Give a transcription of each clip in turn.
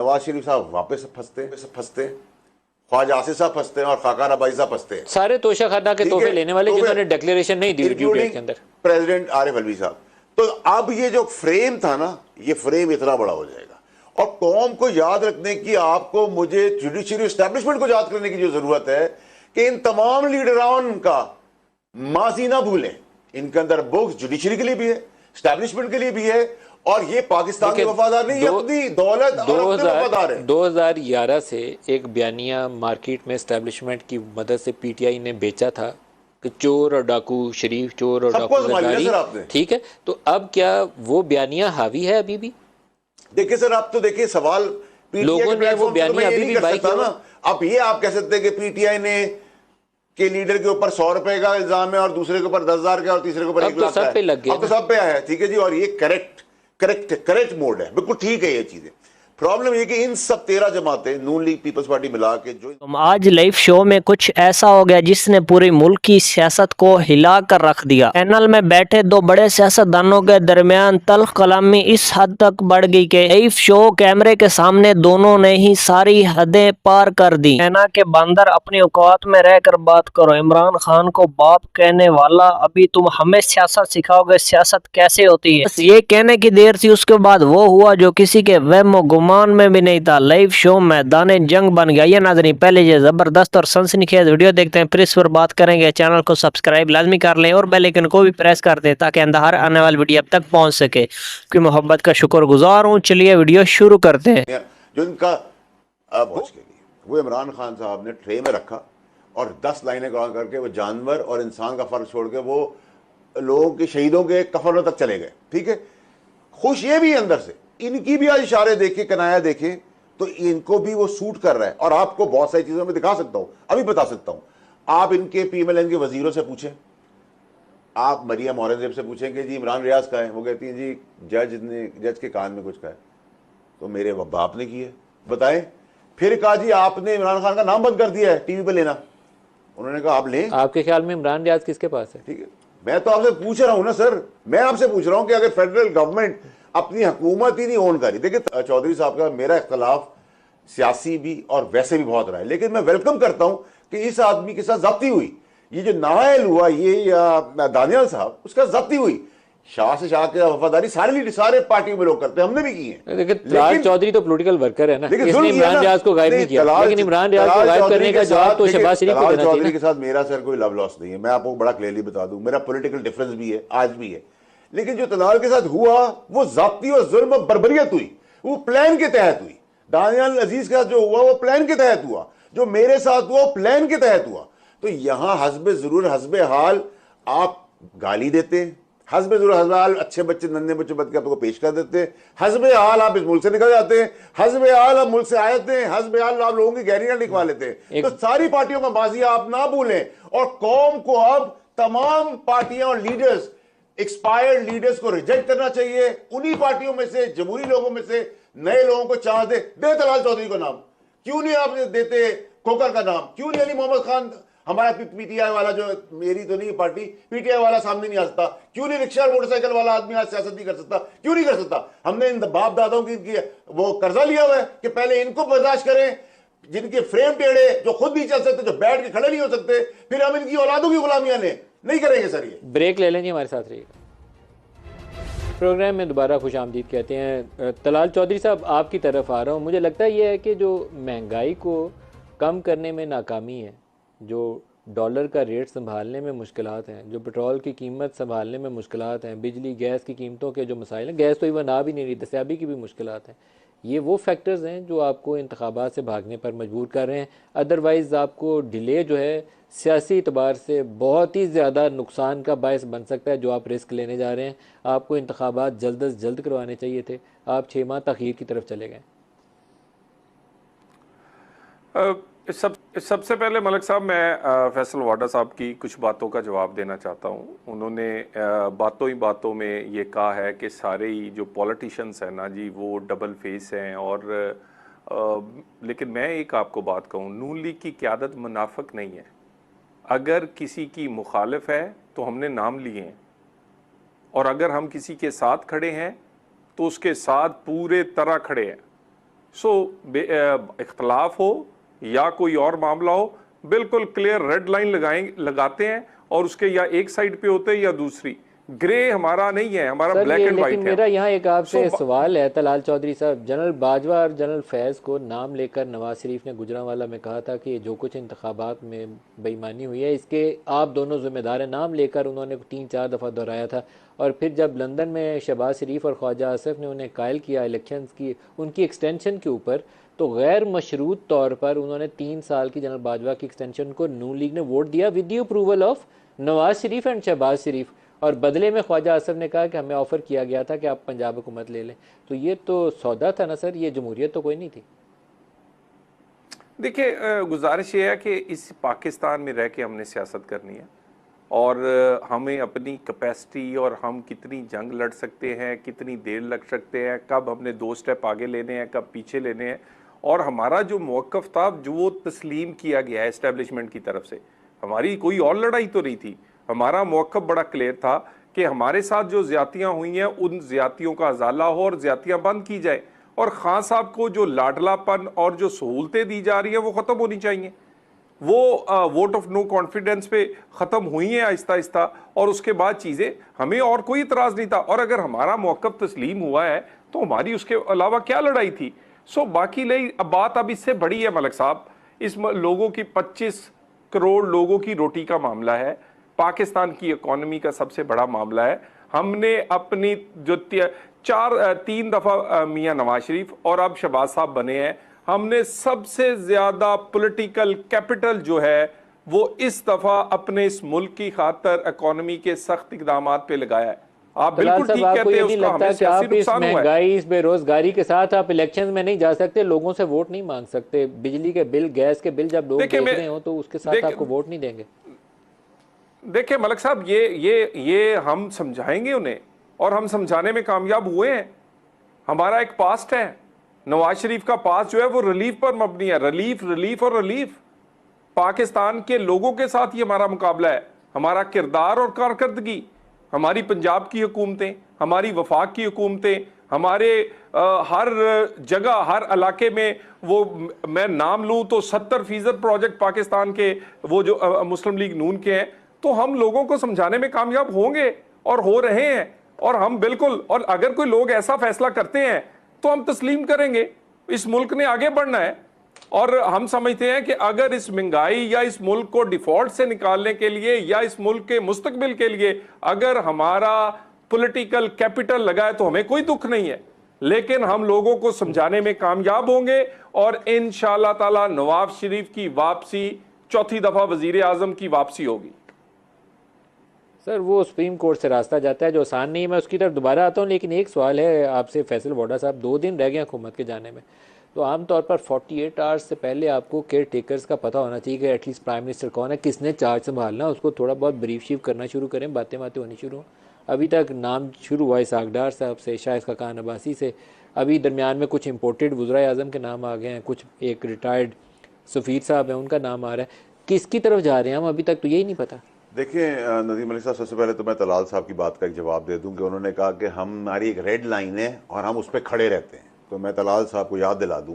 नवाज शरीफ साहब वापस फंसते, ख्वाजा आसिफ साहब फंसते हैं और खाकान अब्बासी साहब फंसते हैं। सारे तोशा खाना के तोहफे लेने वाले जिन्होंने डिक्लेरेशन नहीं दी ड्यू डेट के अंदर, प्रेसिडेंट आरिफ अलवी साहब। तो अब ये जो फ्रेम था ना, ये फ्रेम इतना बड़ा हो जाएगा और कौम को याद रखने की, आपको मुझे जुडिशरी एस्टैब्लिशमेंट को याद करने की जो जरूरत है कि इन तमाम लीडरान का माजी ना भूलें। इनके अंदर बुक्स जुडिशरी के लिए भी है, एस्टैब्लिशमेंट के लिए भी है, और ये पाकिस्तान के वफादार नहीं, अपनी दौलत और अपने वफादार है। 2011 से एक बयानिया मार्केट में एस्टैब्लिशमेंट की मदद से पीटीआई ने बेचा था कि चोर और डाकू, शरीफ चोर और डाकू सरदारी, ठीक है। तो अब क्या वो बयानिया हावी है अभी भी? देखिए सर, आप तो देखिए सवाल लोगों ने वो बयानिया अभी भी बाई किया ना। अब ये आप कह सकते हैं कि पीटीआई ने के लीडर के ऊपर 100 रुपए का इल्जाम है और दूसरे के ऊपर 10,000 का और तीसरे के ऊपर 1 लाख का है। अब तो सब पे आया है, ठीक है जी। और ये करेक्ट मोड है, बिल्कुल ठीक है ये चीजें। प्रॉब्लम ये कि इन सब 13 जमातें नून लीग पीपल्स पार्टी मिला के जो आज लाइव शो में कुछ ऐसा हो गया जिसने पूरी मुल्क की सियासत को हिला कर रख दिया। पैनल में बैठे दो बड़े सियासतदानों के दरमियान तल्ख कलामी इस हद तक बढ़ गई कि लाइव शो कैमरे के सामने दोनों ने ही सारी हदें पार कर दी। सेना के बंदर अपनी औकात में रहकर बात करो। इमरान खान को बाप कहने वाला, अभी तुम हमें सियासत सिखाओगे, सियासत कैसे होती है? बस ये कहने की देर थी, उसके बाद वो हुआ जो किसी के वहम गुमान में भी नहीं था। लाइव शो मैदान जंग बन गया। ये नाज़रीन, पहले ये जबरदस्त और सनसनीखेज वीडियो देखते हैं, फिर इस पर बात करेंगे। चैनल को सब्सक्राइब लाजमी कर लें और बेल आइकन को भी प्रेस कर दें ताकि हर आने वाली वीडियो अब तक पहुंच सके। आपकी मोहब्बत का शुक्रगुजार हूं। चलिए वीडियो शुरू करते हैं। जो इनका के लिए वो इमरान खान साहब ने ट्रे में रखा और 10 लाइनें कॉल करके वो जानवर और इंसान का फर्क छोड़ के वो लोगों के शहीदों के कफनों तक चले गए, ठीक है। खुश ये भी अंदर से, इनकी भी आज इशारे देखे, कनाया देखे तो इनको भी वो सूट कर रहा है। और आपको बहुत सारी चीजों में दिखा सकता हूं, अभी बता सकता हूं। आप इनके पीएमएलएन के वजीरों से पूछें, आप मरियम औरंगजेब से पूछेंगे जी इमरान रियाज का है, वो कहती है जी जज के कान में कुछ कहा है तो मेरे बाप ने की है, बताएं। फिर कहा जी आपने इमरान खान का नाम बंद कर दिया है टीवी पे लेना, उन्होंने कहा आप लें। आपके ख्याल में इमरान रियाज किसके पास है? ठीक है, मैं तो आपसे पूछ रहा हूं ना सर, मैं आपसे पूछ रहा हूं कि अगर फेडरल गवर्नमेंट अपनी हुकूमत ही नहीं ओन करी। देखिए चौधरी साहब का मेरा इख्तलाफ सियासी भी और वैसे भी बहुत रहा है, लेकिन मैं वेलकम करता हूं कि इस आदमी के साथ जाती हुई, ये जो नायल हुआ ये या दानियाल साहब, उसका जाती हुई शाह से शाह की वफादारी सारे पार्टियों में लोग करते हैं, हमने भी की है। लेकिन चौधरी तो पॉलिटिकल वर्कर है ना, इसने इमरान रियाज को गायब नहीं किया। लेकिन इमरान रियाज को गायब करने का जवाब तो शहबाज शरीफ को देना चाहिए। चौधरी के साथ मेरा सर कोई लव लॉस नहीं है, मैं आपको बड़ा क्लियरली बता दूं, मेरा पॉलिटिकल डिफरेंस भी है, आज भी है। लेकिन जो तलाल के साथ हुआ वो जाती और जुल्म और बर्बरियत हुई, वो प्लान के तहत हुई। दानियाल अजीज के साथ जो हुआ वो प्लान के तहत हुआ, जो मेरे साथ हुआ वो प्लान के तहत हुआ। तो यहां हस्बे जरूर हस्बे हाल आप गाली देते हैं, हस्बे जरूर हस्बे हाल अच्छे बच्चे नन्हे बच्चे बद के आपको पेश कर देते हैं, हस्बे हाल आप इस मुल्क से निकल जाते हैं, हस्बे हाल आप मुल्क से आए थे, हस्बे हाल आप लोगों की गहरियां लिखवा लेते हैं। तो सारी पार्टियों का माजी आप ना भूलें और कौम को अब तमाम पार्टियां और लीडर्स, एक्सपायर्ड लीडर्स को रिजेक्ट करना चाहिए। उन्हीं पार्टियों में से, जमहूरी लोगों में से नए लोगों को चांस दे तलाल चौधरी को नाम क्यों नहीं आप देते, खोकर का नाम क्यों नहीं, अली मोहम्मद खान हमारा पीटीआई वाला, जो मेरी तो नहीं पार्टी, पीटीआई वाला सामने नहीं आ सकता, क्यों नहीं रिक्शा और मोटरसाइकिल वाला आदमी आज सियासत नहीं कर सकता, क्यों नहीं कर सकता? हमने इन बाप दादाओं की वो कर्जा लिया हुआ है कि पहले इनको बर्दाश्त करें जिनके फ्रेम टेढ़े, जो खुद नहीं चल सकते, जो बैठ के खड़े नहीं हो सकते, फिर हम इनकी औलादों की गुलामियां नहीं करेंगे सर। ये ब्रेक ले लेंगे, हमारे साथ रहिएगा। प्रोग्राम में दोबारा खुश आमदीद कहते हैं। तलाल चौधरी साहब आपकी तरफ आ रहा हूँ। मुझे लगता है ये है कि जो महंगाई को कम करने में नाकामी है, जो डॉलर का रेट संभालने में मुश्किलात हैं, जो पेट्रोल की कीमत संभालने में मुश्किलात हैं, बिजली गैस की कीमतों के जो मसाइल हैं, गैस तो इवन आ भी नहीं रही, दस्तयाबी की भी मुश्किलात हैं, ये वो फैक्टर्स हैं जो आपको इंतखाबात से भागने पर मजबूर कर रहे हैं। अदरवाइज़ आपको डिले जो है सियासी एतबार से बहुत ही ज़्यादा नुकसान का बायस बन सकता है जो आप रिस्क लेने जा रहे हैं। आपको इंतखाबात जल्द अज जल्द करवाने चाहिए थे, आप 6 माह तख़ीर की तरफ चले गए। सबसे पहले मलिक साहब, मैं फैसल वाडा साहब की कुछ बातों का जवाब देना चाहता हूँ। उन्होंने बातों ही बातों में ये कहा है कि सारे ही जो पॉलिटिशियंस हैं ना जी वो डबल फेस हैं, और लेकिन मैं एक आपको बात कहूँ, नून लीग की क़यादत मुनाफिक नहीं है। अगर किसी की मुखालिफ है तो हमने नाम लिए हैं, और अगर हम किसी के साथ खड़े हैं तो उसके साथ पूरे तरह खड़े हैं। सो इख्तलाफ हो या कोई और मामला हो, बिल्कुल क्लियर रेड लाइन लगाते हैं और उसके या एक साइड पे होते हैं या दूसरी। ग्रे हमारा नहीं है, हमारा सर ब्लैक ये एंड व्हाइट लेकिन है। मेरा यहाँ एक आपसे So, सवाल है तलाल चौधरी साहब, जनरल बाजवा और जनरल फैज़ को नाम लेकर नवाज शरीफ ने गुजरांवाला में कहा था कि जो कुछ इंतखाबात में बेईमानी हुई है इसके आप दोनों जिम्मेदार हैं, नाम लेकर उन्होंने 3-4 दफ़ा दोहराया था। और फिर जब लंदन में शहबाज शरीफ और ख्वाजा आसिफ ने उन्हें कायल किया इलेक्शंस की उनकी एक्सटेंशन के ऊपर, तो गैर मशरूत तौर पर उन्होंने 3 साल की जनरल बाजवा की एक्सटेंशन को नून लीग ने वोट दिया with the approval of Nawaz Sharif and Shehbaz Sharif, और बदले में ख्वाजा आसिफ ने कहा कि हमें ऑफ़र किया गया था कि आप पंजाब हुकूमत ले लें। तो ये तो सौदा था ना सर, ये जमहूरियत तो कोई नहीं थी। देखिए, गुजारिश ये है कि इस पाकिस्तान में रह के हमने सियासत करनी है और हमें अपनी कैपेसिटी और हम कितनी जंग लड़ सकते हैं, कितनी देर लग सकते हैं, कब हमने 2 स्टेप आगे लेने हैं, कब पीछे लेने हैं, और हमारा जो मौक़िफ़ था जो वो तस्लीम किया गया है इस्टेब्लिशमेंट की तरफ से, हमारी कोई और लड़ाई तो नहीं थी। हमारा मौक़िफ़ बड़ा क्लियर था कि हमारे साथ जो ज़्यादतियाँ हुई हैं उन ज़्यादतियों का अजाला हो और ज़्यादतियाँ बंद की जाए, और खान साहब को जो लाडलापन और जो सहूलतें दी जा रही हैं वो ख़त्म होनी चाहिए। वो वोट ऑफ नो कॉन्फिडेंस पे ख़त्म हुई हैं आहिस्ता आहिस्ता, और उसके बाद चीज़ें, हमें और कोई इतराज़ नहीं था। और अगर हमारा मौक़िफ़ तस्लीम हुआ है तो हमारी उसके अलावा क्या लड़ाई थी। सो बाकी बात अब इससे बड़ी है मलिक साहब, इस लोगों की 25 करोड़ लोगों की रोटी का मामला है, पाकिस्तान की इकोनॉमी का सबसे बड़ा मामला है। हमने अपनी जो 3 दफ़ा मियाँ नवाज शरीफ और अब शहबाज साहब बने हैं, हमने सबसे ज़्यादा पॉलिटिकल कैपिटल जो है वो इस दफ़ा अपने इस मुल्क की खातर इकोनॉमी के सख्त इकदाम पे लगाया है। आप बिल्कुल ठीक कहते हैं, उसका हमें सियासी इस नुकसान हुआ है। महंगाई, इस बेरोजगारी के साथ आप इलेक्शन में नहीं जा सकते, लोगों से वोट नहीं मांग सकते, बिजली के बिल, गैस के बिल जब लोग देख रहे हो तो उसके साथ आपको वोट नहीं देंगे। देखिए मलिक साहब, ये हम समझाएंगे उन्हें और हम समझाने में कामयाब हुए हैं। हमारा एक पास्ट है, नवाज शरीफ का पास्ट जो है वो रिलीफ पर मबनी है, रिलीफ रिलीफ और रिलीफ। पाकिस्तान के लोगों के साथ ही हमारा मुकाबला है, हमारा किरदार और कारकर्दगी, हमारी पंजाब की हुकूमतें, हमारी वफाक की हुकूमतें, हमारे हर जगह हर इलाके में, वो मैं नाम लूँ तो 70% प्रोजेक्ट पाकिस्तान के वो जो मुस्लिम लीग नून के हैं, तो हम लोगों को समझाने में कामयाब होंगे और हो रहे हैं। और हम बिल्कुल, और अगर कोई लोग ऐसा फैसला करते हैं तो हम तस्लीम करेंगे। इस मुल्क ने आगे बढ़ना है और हम समझते हैं कि अगर इस महंगाई या इस मुल्क को डिफॉल्ट से निकालने के लिए या इस मुल्क के मुस्तकबिल के लिए अगर हमारा पॉलिटिकल कैपिटल लगा है तो हमें कोई दुख नहीं है, लेकिन हम लोगों को समझाने में कामयाब होंगे और इंशाअल्लाह ताला नवाज शरीफ की वापसी, चौथी दफा वजीर आजम की वापसी होगी। सर वो सुप्रीम कोर्ट से रास्ता जाता है जो आसान नहीं है, मैं उसकी तरफ दोबारा आता हूँ। लेकिन एक सवाल है आपसे फैसल वोडा साहब, 2 दिन रह गए हुकूमत के जाने में, तो आमतौर पर 48 आवर्स से पहले आपको केयर टेकर्स का पता होना चाहिए कि एटलीस्ट प्राइम मिनिस्टर कौन है, किसने चार्ज संभालना, उसको थोड़ा बहुत ब्रीफ शीफ करना शुरू करें, बातें होनी शुरू हो। अभी तक नाम शुरू हुआ इसाक डार साहब से, शाह खान अब्बासी से, अभी दरमियान में कुछ इंपोर्टेड वज़राए आज़म के नाम आ गए हैं, कुछ एक रिटायर्ड सफ़ीर साहब हैं उनका नाम आ रहा है, किसकी तरफ जा रहे हैं हम, अभी तक तो यही नहीं पता। देखिए नदीम अली साहब, सबसे पहले तो मैं तलाल साहब की बात का एक जवाब दे दूं कि उन्होंने कहा कि हमारी एक रेड लाइन है और हम उस पर खड़े रहते हैं। तो मैं तलाल साहब को याद दिला दूं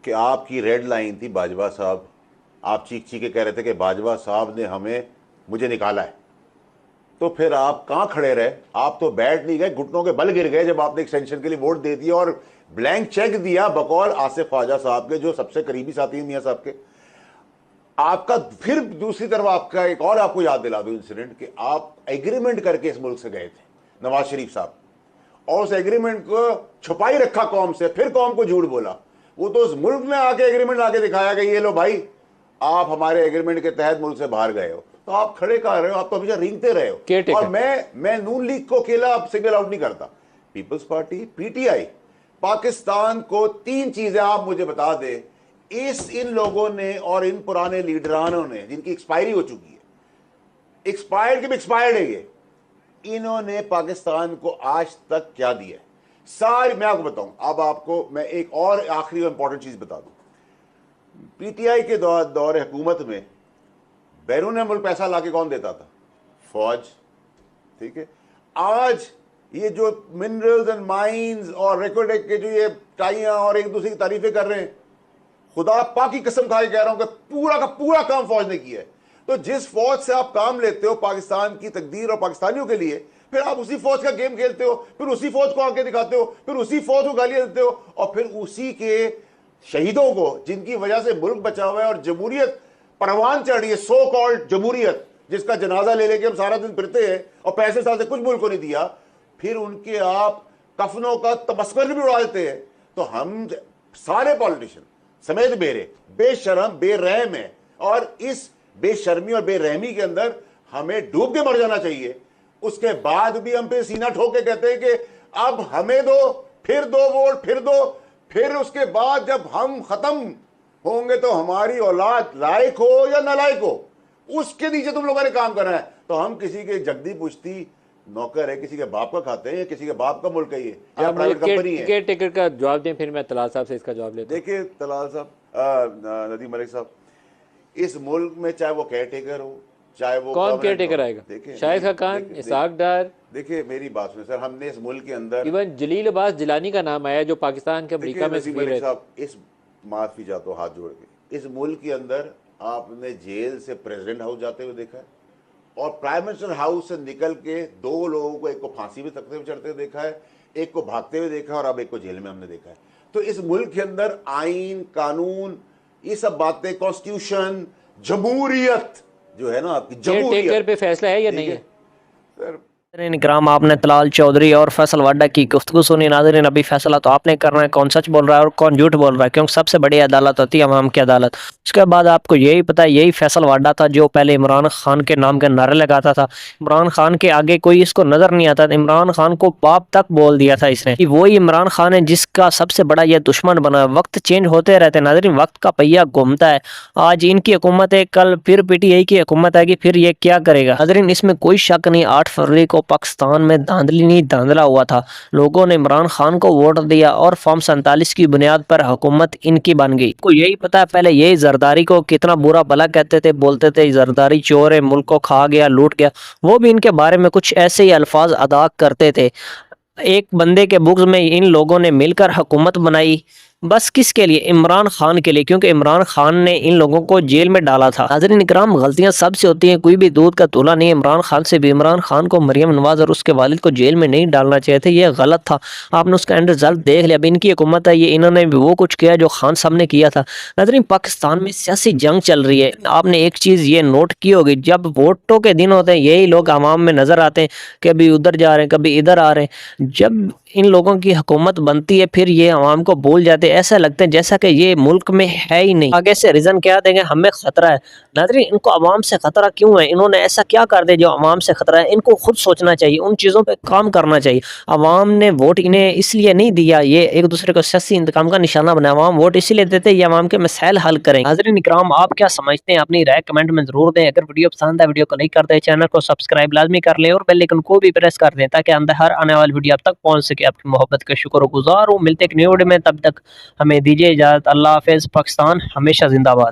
कि आपकी रेड लाइन थी बाजवा साहब। आप चीख चीख के कह रहे थे कि बाजवा साहब ने मुझे निकाला है, तो फिर आप कहाँ खड़े रहे? आप तो बैठ नहीं गए, घुटनों के बल गिर गए जब आपने एक्सटेंशन के लिए वोट दे दिया और ब्लैंक चेक दिया बकौल आसिफ ख्वाजा साहब के, जो सबसे करीबी साथी हैं मियाँ साहब के। आपका फिर दूसरी तरफ आपका एक और आपको याद दिला दूं इंसिडेंट कि आप एग्रीमेंट करके इस मुल्क से गए थे नवाज शरीफ साहब, और उस एग्रीमेंट को छुपाई रखा कौम से, फिर कौम को झूठ बोला। वो तो उस मुल्क में आके एग्रीमेंट लाके दिखाया कि ये लो भाई, आप हमारे एग्रीमेंट के तहत मुल्क से बाहर गए हो। तो आप खड़े कहाँ रहे हो? आप तो हमेशा रेंगते रहे हो। और मैं नून लीग को अकेला सिंगल आउट नहीं करता, पीपल्स पार्टी, पीटीआई, पाकिस्तान को 3 चीजें आप मुझे बता दे इन लोगों ने और इन पुराने लीडरानों ने जिनकी एक्सपायरी हो चुकी है, एक्सपायर्ड के भी एक्सपायर्ड है ये, इन्होंने पाकिस्तान को आज तक क्या दिया है? सारी मैं आपको बताऊं। अब आपको मैं एक और आखिरी इंपॉर्टेंट चीज बता दूं। पीटीआई के दौर हुकूमत में बैरून मुल्क पैसा लाके कौन देता था? फौज। ठीक है, आज ये जो मिनरल्स एंड माइंस और रेकोडेक के जो ये टाइयां और एक दूसरे की तारीफें कर रहे हैं, खुदा पाक की कसम खा के कह रहा हूं कि पूरा का पूरा काम फौज ने किया है। तो जिस फौज से आप काम लेते हो पाकिस्तान की तकदीर और पाकिस्तानियों के लिए, फिर आप उसी फौज का गेम खेलते हो, फिर उसी फौज को आके दिखाते हो, फिर उसी फौज को गालियां देते हो, और फिर उसी के शहीदों को जिनकी वजह से मुल्क बचा हुआ है और जमहूरियत परवान चढ़ रही है, सो कॉल्ड जमहूरियत, जिसका जनाजा ले लेके हम सारा दिन फिरते हैं और 65 साल से कुछ मुल्क को नहीं दिया, फिर उनके आप कफनों का तमस्कर भी उड़ा देते हैं। तो हम सारे पॉलिटिशियन समेत मेरे बेशरम बेरहम है, और इस बेशर्मी और बेरहमी के अंदर हमें डूब के मर जाना चाहिए। उसके बाद भी हम पे सीना ठोक के कहते हैं कि अब हमें दो, फिर दो वोट, फिर दो, फिर उसके बाद जब हम खत्म होंगे तो हमारी औलाद लायक हो या नालायक हो, उसके नीचे तुम लोगों ने काम करना है। तो हम किसी के जगदी पुश्ती नौकर है, किसी के बाप का खाते हैं या किसी के बाप का मुल्क है ये, या प्राइवेट कंपनी है। केयर टेकर का जवाब दें, फिर मैं तलाल साहब से इसका जवाब लेता हूं। देखिए तलाल साहब, नदीम मलिक साहब, इस मुल्क में चाहे वो केयर टेकर हो, चाहे वो कौन केयर permanent टेकर हो, आएगा? देखिए शाहिद खान, इसाक डार, देखिए मेरी बात सुनिए सर, हमने इस मुल्क के अंदर इवन जलील अब्बास जिलानी का नाम आया जो पाकिस्तान के अमेरिका में नदीम सफीर मलिक है। साहब, इस माफी चाहता हूं हाथ जोड़ के, इस मुल्क के अंदर आपने जेल से प्रेसिडेंट हाउस जाते हुए देखा है, और प्राइम मिनिस्टर हाउस से निकल के 2 लोगों को, एक को फांसी पे तख्ते पे चढ़ते हुए देखा है, एक को भागते हुए देखा है, और अब एक को जेल में हमने देखा है। तो इस मुल्क के अंदर आइन कानून, ये सब बातें, कॉन्स्टिट्यूशन, जमहूरियत जो है ना आपकी, केयर टेकर जमहूरियत पे फैसला है या नहीं है? सर नाज़रीन इकराम, आपने तलाल चौधरी और फैसल वाडा की गुफ्तगू सुनी। नाज़रीन अभी फैसला तो आपने करना है कौन सच बोल रहा है और कौन झूठ बोल रहा है, क्योंकि सबसे बड़ी अदालत होती है अवाम की अदालत। उसके बाद आपको यही पता है, यही फैसल वाडा था जो पहले इमरान खान के नाम के नारे लगाता था। इमरान खान के आगे कोई इसको नज़र नहीं आता था, इमरान खान को बाप तक बोल दिया था इसने कि वही इमरान खान है जिसका सबसे बड़ा यह दुश्मन बना। वक्त चेंज होते रहते नाज़रीन, वक्त का पहिया घूमता है। आज इनकी हुकूमत है, कल फिर PTI की हुकूमत आएगी, फिर ये क्या करेगा। नाज़रीन इसमें कोई शक नहीं, 8 फरवरी को पाकिस्तान में धांधली नहीं धांधला हुआ था। लोगों ने इमरान खान को वोट दिया और फॉर्म 47 की बुनियाद पर हुकूमत इनकी बन गई। को यही पता है, पहले यही जरदारी को कितना बुरा भला कहते थे, बोलते थे जरदारी चोर है, मुल्क को खा गया, लूट गया। वो भी इनके बारे में कुछ ऐसे ही अल्फाज अदा करते थे। एक बंदे के बुग़्ज़ में इन लोगों ने मिलकर हुकूमत बनाई, बस किसके लिए? इमरान खान के लिए, क्योंकि इमरान खान ने इन लोगों को जेल में डाला था। नाज़रीन इकराम, गलतियां सबसे होती हैं, कोई भी दूध का दूल्हा नहीं है। इमरान खान से भी, इमरान खान को मरियम नवाज और उसके वालिद को जेल में नहीं डालना चाहिए थे, ये गलत था। आपने उसका एंड रिजल्ट देख लिया। अब इनकी हुकूमत है, ये इन्होंने भी वो कुछ किया जो खान साहब ने किया था। नाज़रीन पाकिस्तान में सियासी जंग चल रही है। आपने एक चीज़ ये नोट की होगी, जब वोटों के दिन होते हैं यही लोग आवाम में नज़र आते हैं, कभी उधर जा रहे हैं, कभी इधर आ रहे हैं। जब इन लोगों की हुकूमत बनती है फिर ये आवाम को भूल जाते हैं, ऐसा लगता है जैसा कि ये मुल्क में है ही नहीं। आगे से रीज़न क्या देंगे, हमें खतरा है। नाज़रीन इनको आवाम से खतरा क्यों है? इन्होंने ऐसा क्या कर दिया जो आवाम से खतरा है? इनको खुद सोचना चाहिए, उन चीज़ों पे काम करना चाहिए। आवाम ने वोट इन्हें इसलिए नहीं दिया, ये एक दूसरे को सियासी इंतकाम का निशाना बना। आवाम वोट इसलिए देते ये आवाम के मसाइल हल करें। नाज़रीन इकराम, आप क्या समझते हैं? अपनी राय कमेंट में जरूर दें। अगर वीडियो पसंद है वीडियो को लाइक कर दें, चैनल को सब्सक्राइब लाजमी कर लें और बेल आइकन को भी प्रेस कर दें ताकि हर आने वाली वीडियो आप तक पहुंच सके। आपकी मोहब्बत का शुक्रगुजार हूँ। मिलते एक न्यू वीडियो में, तब तक हमें दीजिए इजाज़त। अल्लाह हाफ़िज़। पाकिस्तान हमेशा जिंदाबाद।